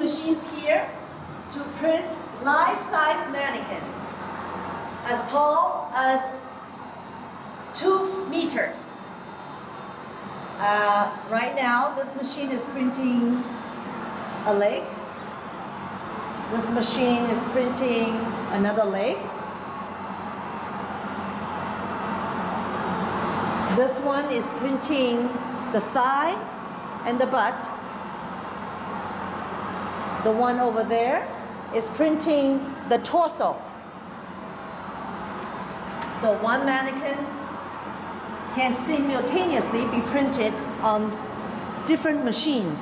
machines here to print life-size mannequins as tall as 2 meters. Right now, this machine is printing a leg. This machine is printing another leg. This one is printing the thigh and the butt. The one over there is printing the torso. So one mannequin can simultaneously be printed on different machines.